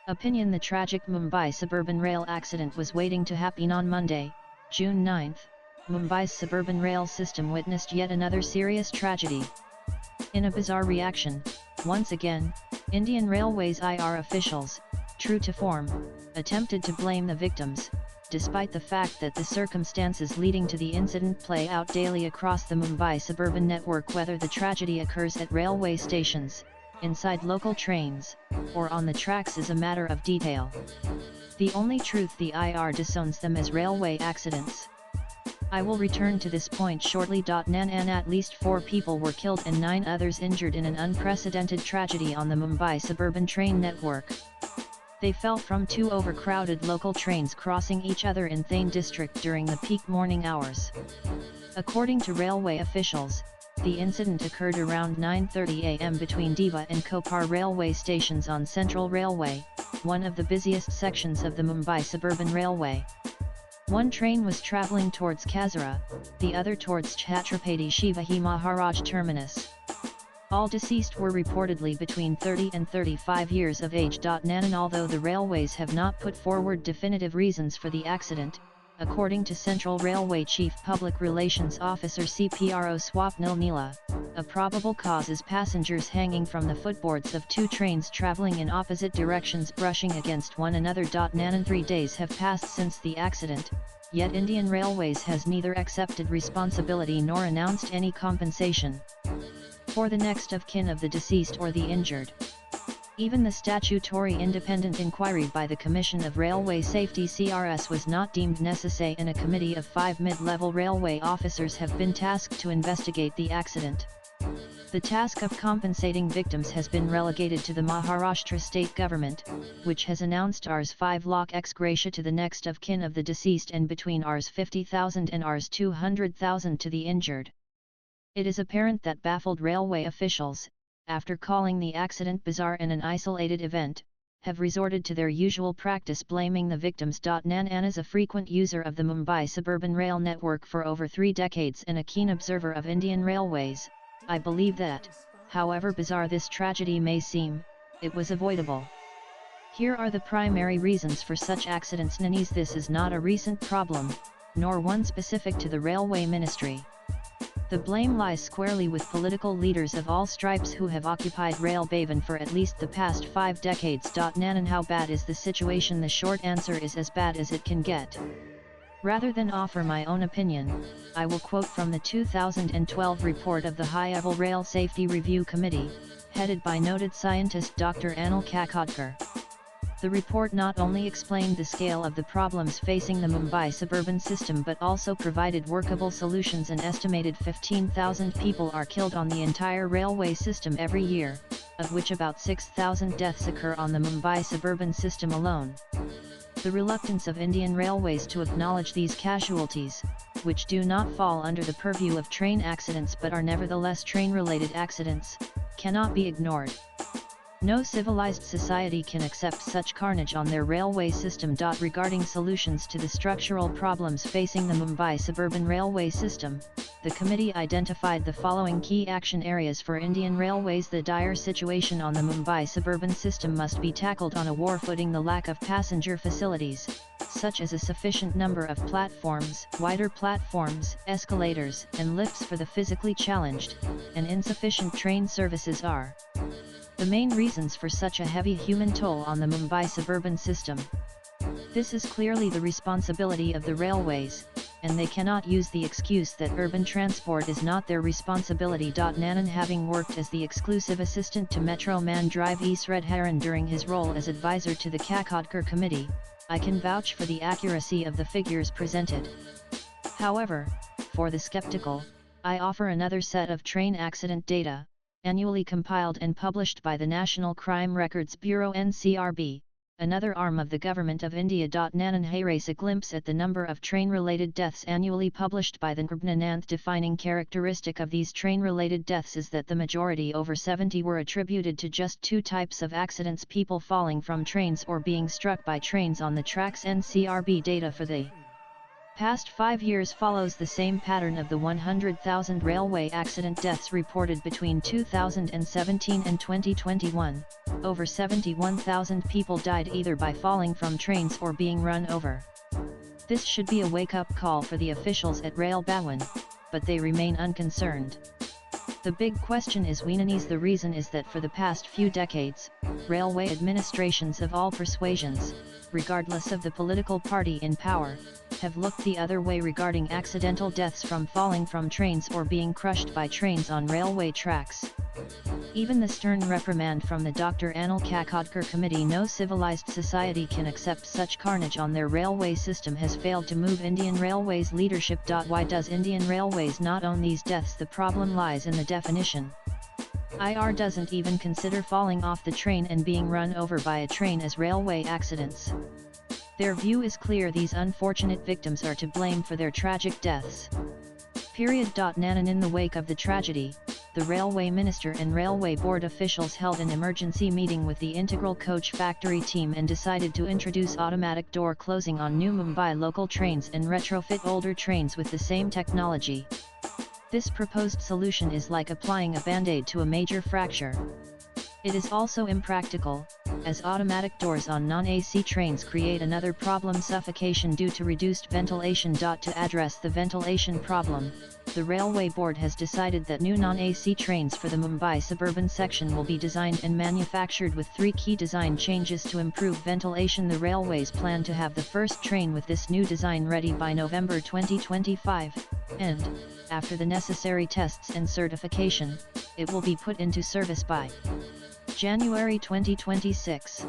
Opinion: the tragic Mumbai suburban rail accident was waiting to happen on Monday, June 9. Mumbai's suburban rail system witnessed yet another serious tragedy. In a bizarre reaction, once again, Indian Railways IR officials, true to form, attempted to blame the victims, despite the fact that the circumstances leading to the incident play out daily across the Mumbai suburban network, whether the tragedy occurs at railway stations, inside local trains, or on the tracks is a matter of detail. The only truth: the IR disowns them as railway accidents. I will return to this point shortly. At least 4 people were killed and 9 others injured in an unprecedented tragedy on the Mumbai suburban train network. They fell from 2 overcrowded local trains crossing each other in Thane district during the peak morning hours. According to railway officials, the incident occurred around 9:30 am between Diva and Kopar railway stations on Central Railway, one of the busiest sections of the Mumbai suburban railway. One train was travelling towards Kazira, the other towards Chhatrapati Shivaji Maharaj Terminus. All deceased were reportedly between 30 and 35 years of age. And although the railways have not put forward definitive reasons for the accident, according to Central Railway Chief Public Relations Officer CPRO Swapnil Neela, a probable cause is passengers hanging from the footboards of 2 trains travelling in opposite directions brushing against one another. 3 days have passed since the accident, yet Indian Railways has neither accepted responsibility nor announced any compensation for the next of kin of the deceased or the injured. Even the statutory independent inquiry by the Commission of Railway Safety (CRS) was not deemed necessary, and a committee of 5 mid-level railway officers have been tasked to investigate the accident. The task of compensating victims has been relegated to the Maharashtra state government, which has announced Rs 5 lakh ex gratia to the next of kin of the deceased and between Rs 50,000 and Rs 200,000 to the injured. It is apparent that baffled railway officials, after calling the accident bizarre and an isolated event, have resorted to their usual practice blaming the victims. Nanan is a frequent user of the Mumbai suburban rail network for over 3 decades and a keen observer of Indian Railways. I believe that, however bizarre this tragedy may seem, it was avoidable. Here are the primary reasons for such accidents. Nanis, this is not a recent problem, nor one specific to the Railway Ministry. The blame lies squarely with political leaders of all stripes who have occupied Rail Bhavan for at least the past 5 decades. Nanan, how bad is the situation? The short answer is as bad as it can get. Rather than offer my own opinion, I will quote from the 2012 report of the High-Level Rail Safety Review Committee, headed by noted scientist Dr. Anil Kakadkar. The report not only explained the scale of the problems facing the Mumbai suburban system but also provided workable solutions. An estimated 15,000 people are killed on the entire railway system every year, of which about 6,000 deaths occur on the Mumbai suburban system alone. The reluctance of Indian Railways to acknowledge these casualties, which do not fall under the purview of train accidents but are nevertheless train-related accidents, cannot be ignored. No civilized society can accept such carnage on their railway system. Regarding solutions to the structural problems facing the Mumbai suburban railway system, the committee identified the following key action areas for Indian Railways. The dire situation on the Mumbai suburban system must be tackled on a war footing. The lack of passenger facilities, such as a sufficient number of platforms, wider platforms, escalators, and lifts for the physically challenged, and insufficient train services are the main reasons for such a heavy human toll on the Mumbai suburban system. This is clearly the responsibility of the railways, and they cannot use the excuse that urban transport is not their responsibility. Nanan, having worked as the exclusive assistant to Metro Man Drive E. Sridharan during his role as advisor to the Kakadkar committee, I can vouch for the accuracy of the figures presented. However, for the skeptical, I offer another set of train accident data, annually compiled and published by the National Crime Records Bureau (NCRB), another arm of the Government of India. Nanan Hayres, a glimpse at the number of train-related deaths annually published by the NCRB. Defining characteristic of these train-related deaths is that the majority, over 70, were attributed to just 2 types of accidents: people falling from trains or being struck by trains on the tracks. NCRB data for the Past 5 years follows the same pattern of the 100,000 railway accident deaths reported between 2017 and 2021. Over 71,000 people died either by falling from trains or being run over. This should be a wake-up call for the officials at Rail Bhawan, but they remain unconcerned. The big question is the reason is that for the past few decades, railway administrations of all persuasions, regardless of the political party in power, have looked the other way regarding accidental deaths from falling from trains or being crushed by trains on railway tracks. Even the stern reprimand from the Dr. Anil Kakodkar committee, no civilized society can accept such carnage on their railway system, has failed to move Indian Railways leadership. Why does Indian Railways not own these deaths? The problem lies in the definition. IR doesn't even consider falling off the train and being run over by a train as railway accidents. Their view is clear: these unfortunate victims are to blame for their tragic deaths. Nanan. In the wake of the tragedy, the Railway Minister and Railway Board officials held an emergency meeting with the Integral Coach Factory team and decided to introduce automatic door closing on new Mumbai local trains and retrofit older trains with the same technology. This proposed solution is like applying a band-aid to a major fracture. It is also impractical, as automatic doors on non-AC trains create another problem: suffocation due to reduced ventilation. To address the ventilation problem, the Railway Board has decided that new non-AC trains for the Mumbai Suburban section will be designed and manufactured with 3 key design changes to improve ventilation. The railways plan to have the first train with this new design ready by November 2025, and, after the necessary tests and certification, it will be put into service by January 2026.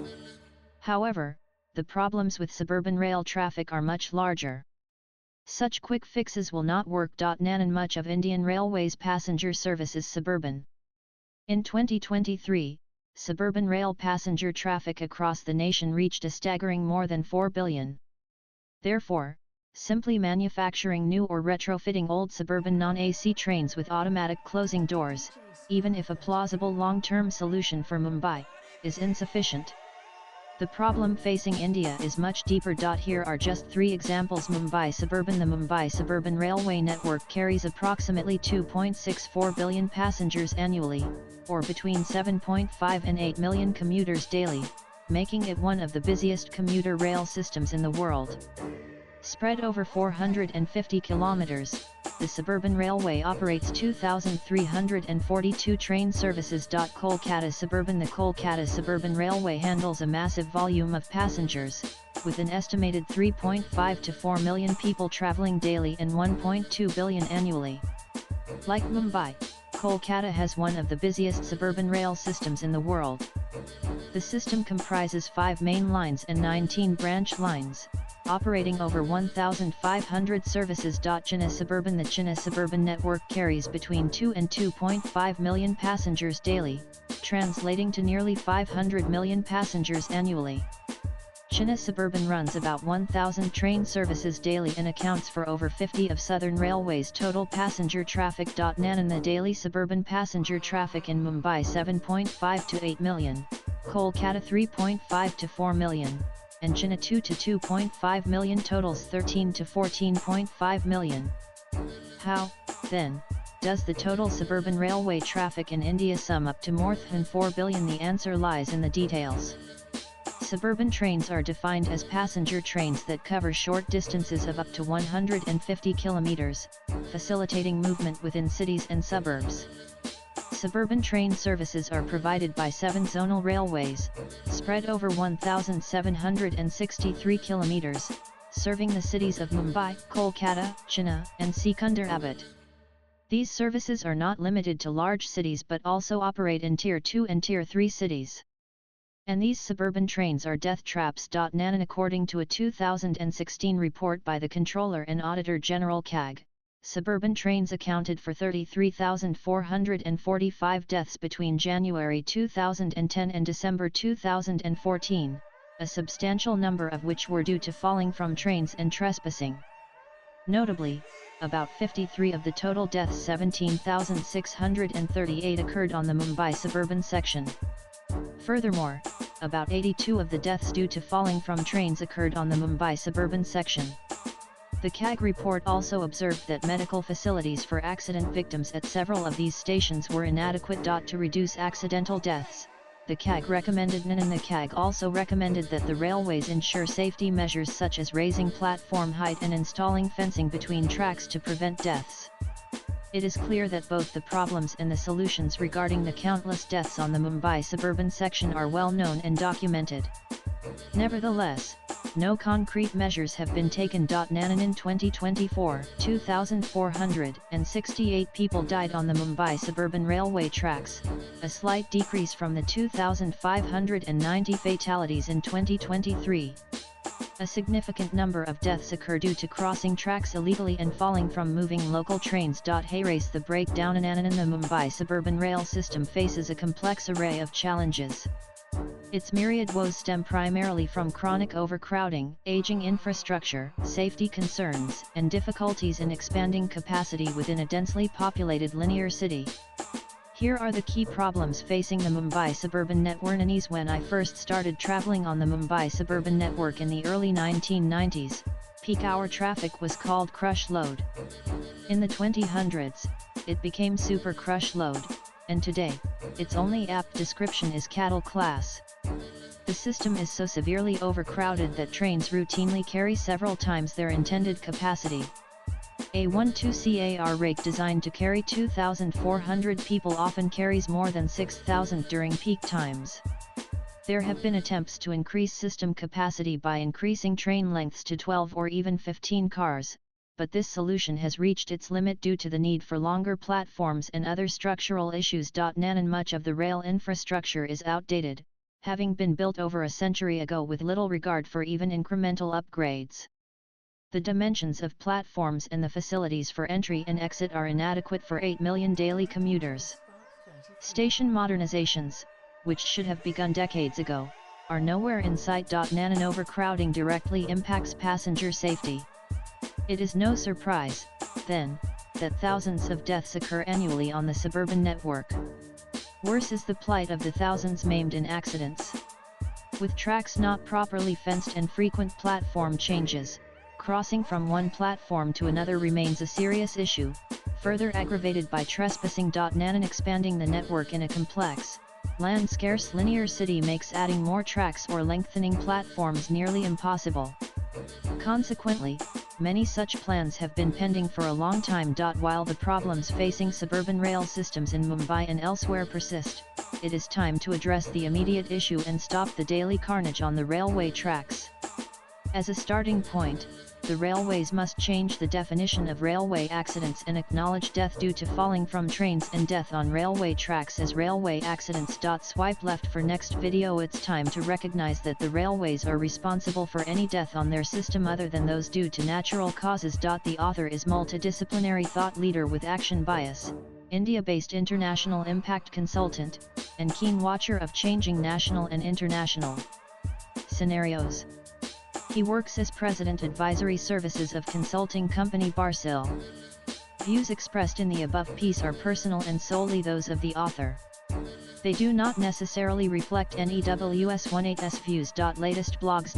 However, the problems with suburban rail traffic are much larger. Such quick fixes will not work. Nanan. Much of Indian Railways passenger service is suburban. In 2023, suburban rail passenger traffic across the nation reached a staggering more than 4 billion. Therefore, simply manufacturing new or retrofitting old suburban non-AC trains with automatic closing doors, even if a plausible long-term solution for Mumbai, is insufficient. The problem facing India is much deeper. Here are just 3 examples. Mumbai Suburban. The Mumbai Suburban Railway network carries approximately 2.64 billion passengers annually, or between 7.5 and 8 million commuters daily, making it one of the busiest commuter rail systems in the world. Spread over 450 kilometers, the Suburban Railway operates 2,342 train services. Kolkata Suburban. The Kolkata Suburban Railway handles a massive volume of passengers, with an estimated 3.5 to 4 million people travelling daily and 1.2 billion annually. Like Mumbai, Kolkata has one of the busiest suburban rail systems in the world. The system comprises 5 main lines and 19 branch lines, operating over 1,500 services. Chennai Suburban. The Chennai Suburban network carries between 2 and 2.5 million passengers daily, translating to nearly 500 million passengers annually. Chennai Suburban runs about 1,000 train services daily and accounts for over 50% of Southern Railway's total passenger traffic. Nanan. The daily suburban passenger traffic in Mumbai 7.5 to 8 million, Kolkata 3.5 to 4 million, and Chennai 2 to 2.5 million, totals 13 to 14.5 million. How, then, does the total suburban railway traffic in India sum up to more than 4 billion? The answer lies in the details. Suburban trains are defined as passenger trains that cover short distances of up to 150 kilometers, facilitating movement within cities and suburbs. Suburban train services are provided by 7 zonal railways, spread over 1,763 kilometers, serving the cities of Mumbai, Kolkata, Chennai, and Secunderabad. These services are not limited to large cities but also operate in Tier 2 and Tier 3 cities. And these suburban trains are death traps. Nanan. According to a 2016 report by the Controller and Auditor General CAG, suburban trains accounted for 33,445 deaths between January 2010 and December 2014, a substantial number of which were due to falling from trains and trespassing. Notably, about 53 of the total deaths, 17,638, occurred on the Mumbai suburban section. Furthermore, about 82 of the deaths due to falling from trains occurred on the Mumbai suburban section. The CAG report also observed that medical facilities for accident victims at several of these stations were inadequate. To reduce accidental deaths, the CAG recommended and the CAG also recommended that the railways ensure safety measures such as raising platform height and installing fencing between tracks to prevent deaths. It is clear that both the problems and the solutions regarding the countless deaths on the Mumbai suburban section are well known and documented. Nevertheless, no concrete measures have been taken. In 2024, 2,468 people died on the Mumbai suburban railway tracks, a slight decrease from the 2,590 fatalities in 2023. A significant number of deaths occur due to crossing tracks illegally and falling from moving local trains. Harass the breakdown in the Mumbai suburban rail system faces a complex array of challenges. Its myriad woes stem primarily from chronic overcrowding, aging infrastructure, safety concerns, and difficulties in expanding capacity within a densely populated linear city. Here are the key problems facing the Mumbai suburban network. When I first started traveling on the Mumbai suburban network in the early 1990s, peak hour traffic was called crush load. In the 2000s, it became super crush load, and today, its only apt description is cattle class. The system is so severely overcrowded that trains routinely carry several times their intended capacity. A 12CAR rake designed to carry 2,400 people often carries more than 6,000 during peak times. There have been attempts to increase system capacity by increasing train lengths to 12 or even 15 cars, but this solution has reached its limit due to the need for longer platforms and other structural issues. Much of the rail infrastructure is outdated, having been built over a century ago with little regard for even incremental upgrades. The dimensions of platforms and the facilities for entry and exit are inadequate for 8 million daily commuters. Station modernizations, which should have begun decades ago, are nowhere in sight. And overcrowding directly impacts passenger safety. It is no surprise, then, that thousands of deaths occur annually on the suburban network. Worse is the plight of the thousands maimed in accidents. With tracks not properly fenced and frequent platform changes, crossing from one platform to another remains a serious issue, further aggravated by trespassing. And expanding the network in a complex, land-scarce linear city makes adding more tracks or lengthening platforms nearly impossible. Consequently, many such plans have been pending for a long time. While the problems facing suburban rail systems in Mumbai and elsewhere persist, it is time to address the immediate issue and stop the daily carnage on the railway tracks. As a starting point, the railways must change the definition of railway accidents and acknowledge death due to falling from trains and death on railway tracks as railway accidents. Swipe left for next video. It's time to recognize that the railways are responsible for any death on their system other than those due to natural causes. The author is multidisciplinary thought leader with action bias, India-based international impact consultant, and keen watcher of changing national and international scenarios. He works as President Advisory Services of consulting company Barsil. Views expressed in the above piece are personal and solely those of the author. They do not necessarily reflect NEWS18's views. Latest blogs